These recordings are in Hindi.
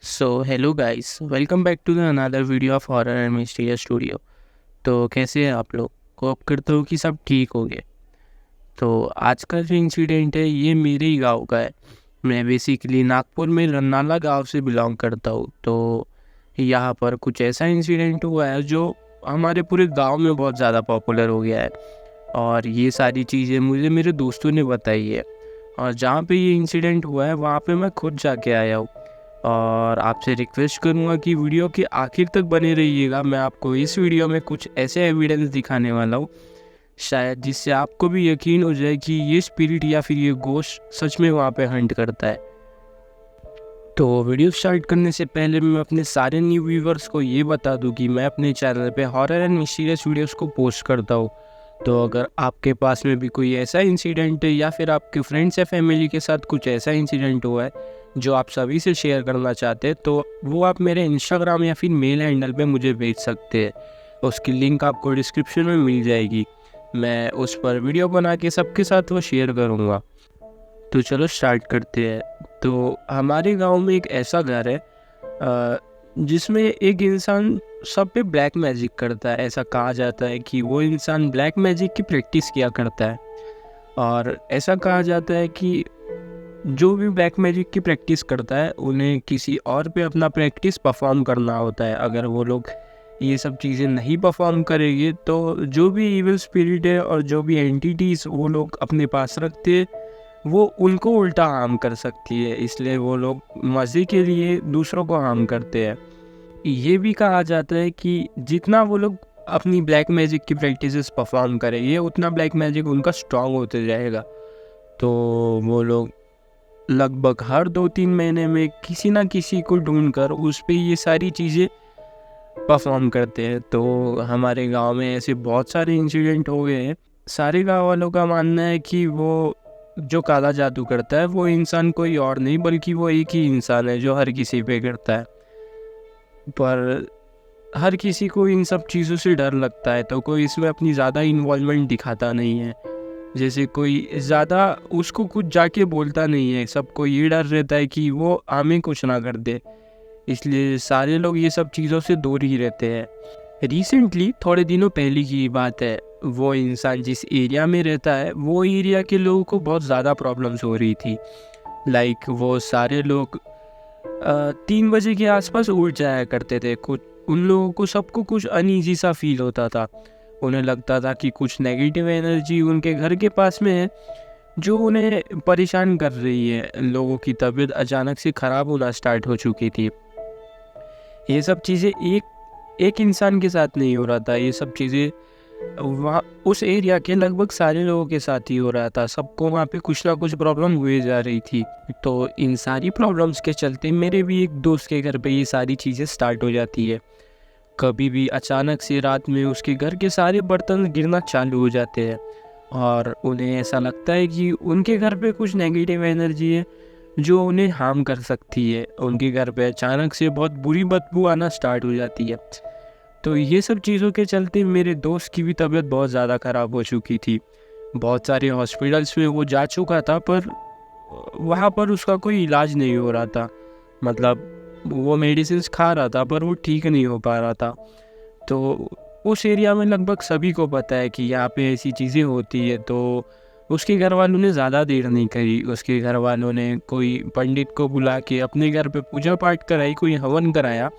Hello guys, welcome back to the another video of horror and mysterious studio. तो कैसे हैं आप लोग? होप करता हूँ कि सब ठीक हो गए। तो आज का जो इंसिडेंट है ये मेरे ही गांव का है। मैं बेसिकली नागपुर में रन्नाला गांव से बिलोंग करता हूँ। तो यहाँ पर कुछ ऐसा इंसिडेंट हुआ है जो हमारे पूरे गांव में बहुत ज़्यादा पॉपुलर हो गया है। और ये सारी चीज़ें मुझे मेरे दोस्तों ने बताई है। और जहाँ पे ये इंसिडेंट हुआ है वहाँ पे मैं खुद जाके आया हूँ। और आपसे रिक्वेस्ट करूँगा कि वीडियो के आखिर तक बने रहिएगा। मैं आपको इस वीडियो में कुछ ऐसे एविडेंस दिखाने वाला हूँ शायद जिससे आपको भी यकीन हो जाए कि ये स्पिरिट या फिर ये गोश्त सच में वहाँ पे हंट करता है। तो वीडियो स्टार्ट करने से पहले मैं अपने सारे न्यू व्यूवर्स को ये बता दूं कि मैं अपने चैनल पे हॉरर एंड मिस्टीरियस वीडियोस को पोस्ट करता हूँ। तो अगर आपके पास में भी कोई ऐसा इंसिडेंट है या फिर आपके फ्रेंड्स या फैमिली के साथ कुछ ऐसा इंसिडेंट हुआ है जो आप सभी से शेयर करना चाहते हैं तो वो आप मेरे इंस्टाग्राम या फिर मेल हैंडल पे मुझे भेज सकते हैं। उसकी लिंक आपको डिस्क्रिप्शन में मिल जाएगी। मैं उस पर वीडियो बना के सबके साथ वो शेयर करूँगा। तो चलो स्टार्ट करते हैं। तो हमारे गांव में एक ऐसा घर है जिसमें एक इंसान सब पे ब्लैक मैजिक करता है। ऐसा कहा जाता है कि वो इंसान ब्लैक मैजिक की प्रैक्टिस किया करता है। और ऐसा कहा जाता है कि जो भी ब्लैक मैजिक की प्रैक्टिस करता है उन्हें किसी और पे अपना प्रैक्टिस परफॉर्म करना होता है। अगर वो लोग ये सब चीज़ें नहीं परफॉर्म करेंगे तो जो भी इविल स्पिरिट है और जो भी एंटिटीज़ वो लोग अपने पास रखते हैं वो उनको उल्टा हार्म कर सकती है। इसलिए वो लोग मज़े के लिए दूसरों को हार्म करते हैं। ये भी कहा जाता है कि जितना वो लोग अपनी ब्लैक मैजिक की प्रैक्टिसेस परफॉर्म करेंगे उतना ब्लैक मैजिक उनका स्ट्रॉन्ग होते जाएगा। तो वो लोग लगभग हर 2-3 महीने में किसी ना किसी को ढूंढकर उस पर ये सारी चीज़ें परफॉर्म करते हैं। तो हमारे गांव में ऐसे बहुत सारे इंसिडेंट हो गए हैं। सारे गांव वालों का मानना है कि वो जो काला जादू करता है वो इंसान कोई और नहीं बल्कि वो एक ही इंसान है जो हर किसी पे करता है। पर हर किसी को इन सब चीज़ों से डर लगता है तो कोई इसमें अपनी ज़्यादा इन्वॉल्वमेंट दिखाता नहीं है। जैसे कोई ज़्यादा उसको कुछ जाके बोलता नहीं है। सबको ये डर रहता है कि वो हमें कुछ ना कर दे। इसलिए सारे लोग ये सब चीज़ों से दूर ही रहते हैं। रिसेंटली थोड़े दिनों पहले की बात है, वो इंसान जिस एरिया में रहता है वो एरिया के लोगों को बहुत ज़्यादा प्रॉब्लम्स हो रही थी। लाइक वो सारे लोग 3 बजे के आसपास उठ जाया करते थे। कुछ उन लोगों को सबको कुछ अनईजी सा फील होता था। उन्हें लगता था कि कुछ नेगेटिव एनर्जी उनके घर के पास में है जो उन्हें परेशान कर रही है। लोगों की तबीयत अचानक से ख़राब होना स्टार्ट हो चुकी थी। ये सब चीज़ें एक इंसान के साथ नहीं हो रहा था। ये सब चीज़ें वहाँ उस एरिया के लगभग सारे लोगों के साथ ही हो रहा था। सबको वहाँ पे कुछ ना कुछ प्रॉब्लम हुए जा रही थी। तो इन सारी प्रॉब्लम्स के चलते मेरे भी एक दोस्त के घर पे ये सारी चीज़ें स्टार्ट हो जाती है। कभी भी अचानक से रात में उसके घर के सारे बर्तन गिरना चालू हो जाते हैं और उन्हें ऐसा लगता है कि उनके घर पे कुछ नेगेटिव एनर्जी है जो उन्हें हार्म कर सकती है। उनके घर पे अचानक से बहुत बुरी बदबू आना स्टार्ट हो जाती है। तो ये सब चीज़ों के चलते मेरे दोस्त की भी तबीयत बहुत ज़्यादा ख़राब हो चुकी थी। बहुत सारे हॉस्पिटल्स में वो जा चुका था पर वहाँ पर उसका कोई इलाज नहीं हो रहा था। मतलब वो मेडिसिन्स खा रहा था पर वो ठीक नहीं हो पा रहा था। तो उस एरिया में लगभग सभी को पता है कि यहाँ पे ऐसी चीज़ें होती है। तो उसके घर वालों ने ज़्यादा देर नहीं करी। उसके घर वालों ने कोई पंडित को बुला के अपने घर पे पूजा पाठ कराई, कोई हवन कराया।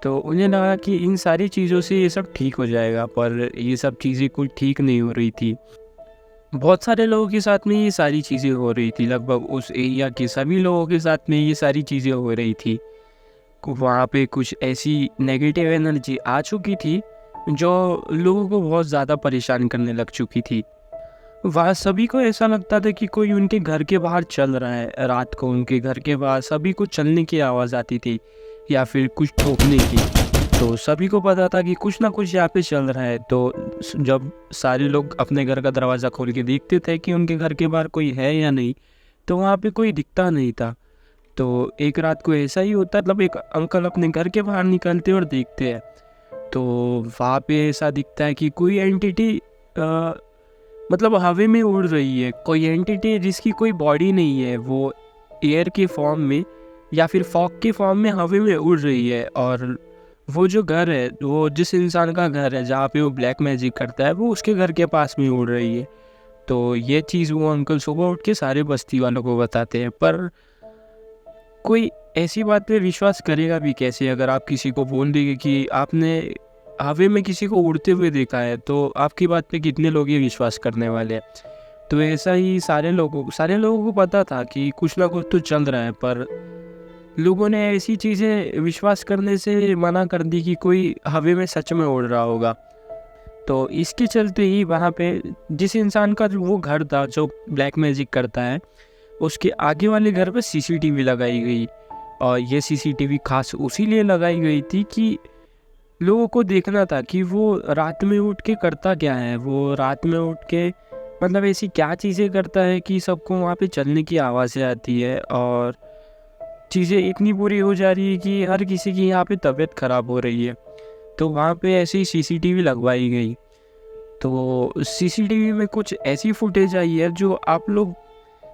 तो उन्हें लगा कि इन सारी चीज़ों से ये सब ठीक हो जाएगा, पर ये सब चीज़ें कुछ ठीक नहीं हो रही थी। बहुत सारे लोगों के साथ में ये सारी चीज़ें हो रही थी। लगभग उस एरिया के सभी लोगों के साथ में ये सारी चीज़ें हो रही थी। वहाँ पे कुछ ऐसी नेगेटिव एनर्जी आ चुकी थी जो लोगों को बहुत ज़्यादा परेशान करने लग चुकी थी। वहाँ सभी को ऐसा लगता था कि कोई उनके घर के बाहर चल रहा है। रात को उनके घर के बाहर सभी को चलने की आवाज़ आती थी या फिर कुछ ठोकने की। तो सभी को पता था कि कुछ ना कुछ यहाँ पे चल रहा है। तो जब सारे लोग अपने घर का दरवाज़ा खोल के देखते थे कि उनके घर के बाहर कोई है या नहीं, तो वहाँ पे कोई दिखता नहीं था। तो एक रात को ऐसा ही होता, मतलब एक अंकल अपने घर के बाहर निकलते और देखते हैं तो वहाँ पे ऐसा दिखता है कि कोई एंटिटी मतलब हवा में उड़ रही है। कोई एंटिटी जिसकी कोई बॉडी नहीं है, वो एयर के फॉर्म में या फिर फॉग के फॉर्म में हवा में उड़ रही है, और वो जो घर है, वो जिस इंसान का घर है जहाँ पे वो ब्लैक मैजिक करता है, वो उसके घर के पास में उड़ रही है। तो ये चीज़ वो अंकल सुबह उठ के सारे बस्ती वालों को बताते हैं। पर कोई ऐसी बात पे विश्वास करेगा भी कैसे? अगर आप किसी को बोल देंगे कि आपने हवा में किसी को उड़ते हुए देखा है, तो आपकी बात पे कितने लोग ये विश्वास करने वाले हैं? तो ऐसा ही सारे लोगों को पता था कि कुछ ना कुछ तो चल रहा है, पर लोगों ने ऐसी चीज़ें विश्वास करने से मना कर दी कि कोई हवा में सच में उड़ रहा होगा। तो इसके चलते ही वहाँ पे जिस इंसान का जो वो घर था जो ब्लैक मैजिक करता है, उसके आगे वाले घर पे सीसीटीवी लगाई गई। और ये सीसीटीवी खास उसी लिए लगाई गई थी कि लोगों को देखना था कि वो रात में उठ के करता क्या है। वो रात में उठ के मतलब ऐसी क्या चीज़ें करता है कि सबको वहाँ पे चलने की आवाज़ें आती है, और चीज़ें इतनी बुरी हो जा रही है कि हर किसी की यहाँ पे तबीयत ख़राब हो रही है। तो वहाँ पे ऐसी ही सीसीटीवी लगवाई गई। तो सीसीटीवी में कुछ ऐसी फुटेज आई है जो आप लोग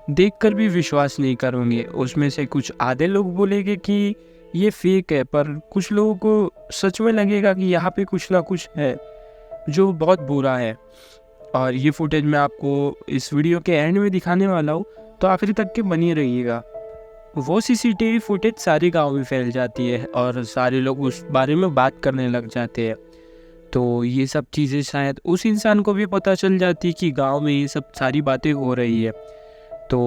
देखकर भी विश्वास नहीं करोगे। उसमें से कुछ आधे लोग बोलेंगे कि ये फेक है, पर कुछ लोगों को सच में लगेगा कि यहाँ पे कुछ ना कुछ है जो बहुत बुरा है। और ये फुटेज मैं आपको इस वीडियो के एंड में दिखाने वाला हूँ, तो आखिर तक के बनी रहिएगा। वो सीसीटीवी फुटेज सारे गांव में फैल जाती है और सारे लोग उस बारे में बात करने लग जाते हैं। तो ये सब चीज़ें शायद उस इंसान को भी पता चल जाती कि गांव में ये सब सारी बातें हो रही है। तो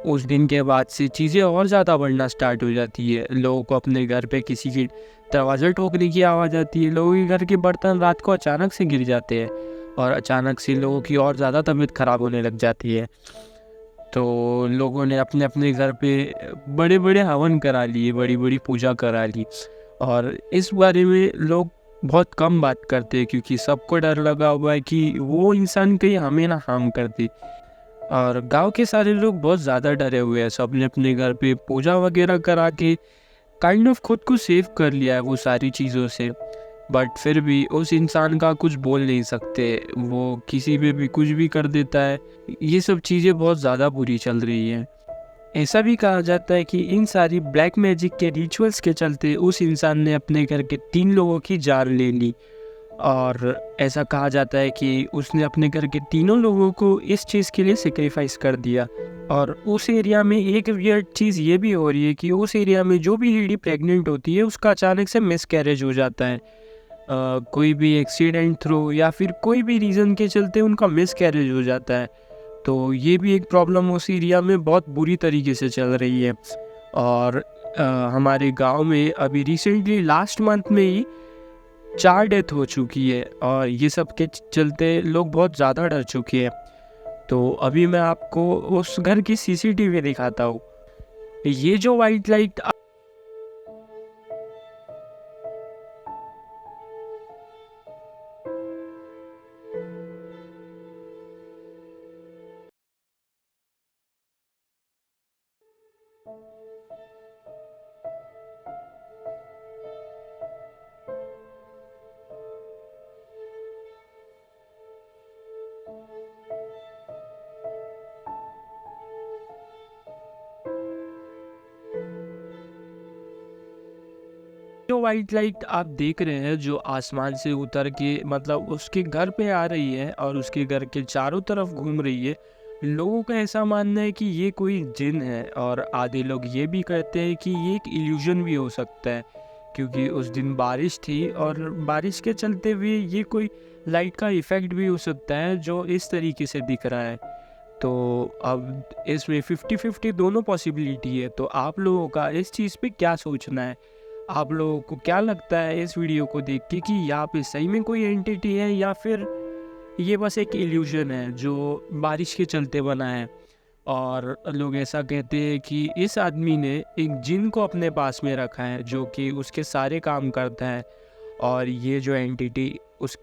उस दिन के बाद से चीज़ें और ज़्यादा बढ़ना स्टार्ट हो जाती है। लोगों को अपने घर पे किसी की दरवाज़ा ठोकने की आवाज़ आती है। लोगों के घर के बर्तन रात को अचानक से गिर जाते हैं, और अचानक से लोगों की और ज़्यादा तबीयत ख़राब होने लग जाती है। तो लोगों ने अपने अपने घर पे बड़े बड़े हवन करा लिए, बड़ी बड़ी पूजा करा ली। और इस बारे में लोग बहुत कम बात करते हैं, क्योंकि सबको डर लगा हुआ है कि वो इंसान कहीं हमें ना हार्म कर दे। और गांव के सारे लोग बहुत ज़्यादा डरे हुए हैं। सब ने अपने घर पे पूजा वगैरह करा के काइंड ऑफ खुद को सेव कर लिया है वो सारी चीज़ों से। बट फिर भी उस इंसान का कुछ बोल नहीं सकते, वो किसी पे भी कुछ भी कर देता है। ये सब चीज़ें बहुत ज़्यादा बुरी चल रही हैं। ऐसा भी कहा जाता है कि इन सारी ब्लैक मैजिक के रिचुअल्स के चलते उस इंसान ने अपने घर के 3 लोगों की जान ले ली। और ऐसा कहा जाता है कि उसने अपने घर के तीनों लोगों को इस चीज़ के लिए सेक्रीफाइस कर दिया। और उस एरिया में एक वियर्ड चीज़ ये भी हो रही है कि उस एरिया में जो भी लेडी प्रेग्नेंट होती है उसका अचानक से मिसकैरेज हो जाता है। कोई भी एक्सीडेंट थ्रू या फिर कोई भी रीज़न के चलते उनका मिसकैरेज हो जाता है। तो ये भी एक प्रॉब्लम उस एरिया में बहुत बुरी तरीके से चल रही है। और हमारे गांव में अभी रिसेंटली लास्ट मंथ में ही 4 डेथ हो चुकी है, और ये सब के चलते लोग बहुत ज़्यादा डर चुके हैं। तो अभी मैं आपको उस घर की सीसीटीवी दिखाता हूँ। ये जो वाइट लाइट जो वाइट लाइट आप देख रहे हैं जो आसमान से उतर के मतलब उसके घर पे आ रही है और उसके घर के चारों तरफ घूम रही है, लोगों का ऐसा मानना है कि ये कोई जिन है। और आधे लोग ये भी कहते हैं कि ये एक इल्यूजन भी हो सकता है, क्योंकि उस दिन बारिश थी और बारिश के चलते हुए ये कोई लाइट का इफ़ेक्ट भी हो सकता है जो इस तरीके से दिख रहा है। तो अब इसमें 50-50 दोनों पॉसिबिलिटी है। तो आप लोगों का इस चीज़ पे क्या सोचना है? आप लोगों को क्या लगता है इस वीडियो को देख के कि यहाँ पे सही में कोई एंटिटी है, या फिर ये बस एक इल्यूजन है जो बारिश के चलते बना है? और लोग ऐसा कहते हैं कि इस आदमी ने एक जिन को अपने पास में रखा है जो कि उसके सारे काम करता है, और ये जो एंटिटी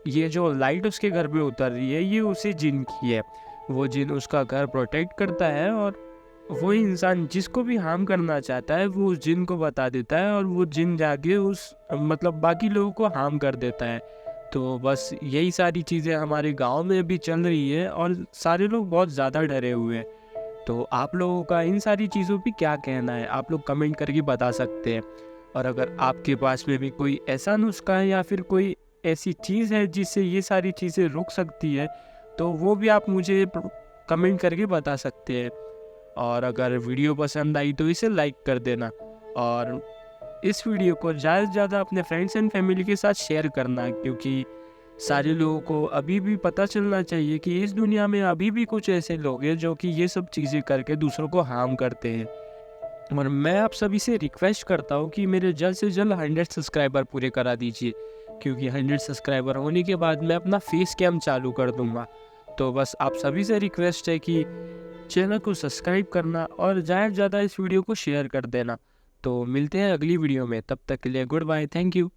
ये जो लाइट उसके घर पे उतर रही है ये उसी जिन की है। वो जिन उसका घर प्रोटेक्ट करता है, और वो इंसान जिसको भी हार्म करना चाहता है वो उस जिन को बता देता है, और वो जिन जाके उस मतलब बाकी लोगों को हार्म कर देता है। तो बस यही सारी चीज़ें हमारे गांव में भी चल रही है, और सारे लोग बहुत ज़्यादा डरे हुए हैं। तो आप लोगों का इन सारी चीज़ों पे क्या कहना है, आप लोग कमेंट करके बता सकते हैं। और अगर आपके पास में भी कोई ऐसा नुस्खा है या फिर कोई ऐसी चीज़ है जिससे ये सारी चीज़ें रुक सकती है, तो वो भी आप मुझे कमेंट करके बता सकते हैं। और अगर वीडियो पसंद आई तो इसे लाइक कर देना, और इस वीडियो को ज़्यादा से ज़्यादा अपने फ्रेंड्स एंड फैमिली के साथ शेयर करना, क्योंकि सारे लोगों को अभी भी पता चलना चाहिए कि इस दुनिया में अभी भी कुछ ऐसे लोग हैं जो कि ये सब चीज़ें करके दूसरों को हार्म करते हैं। और मैं आप सभी से रिक्वेस्ट करता हूँ कि मेरे जल्द से जल्द 100 सब्सक्राइबर पूरे करा दीजिए, क्योंकि 100 सब्सक्राइबर होने के बाद मैं अपना फेस कैम चालू कर दूँगा। तो बस आप सभी से रिक्वेस्ट है कि चैनल को सब्सक्राइब करना और ज़्यादा से ज़्यादा इस वीडियो को शेयर कर देना। तो मिलते हैं अगली वीडियो में, तब तक के लिए गुड बाय, थैंक यू।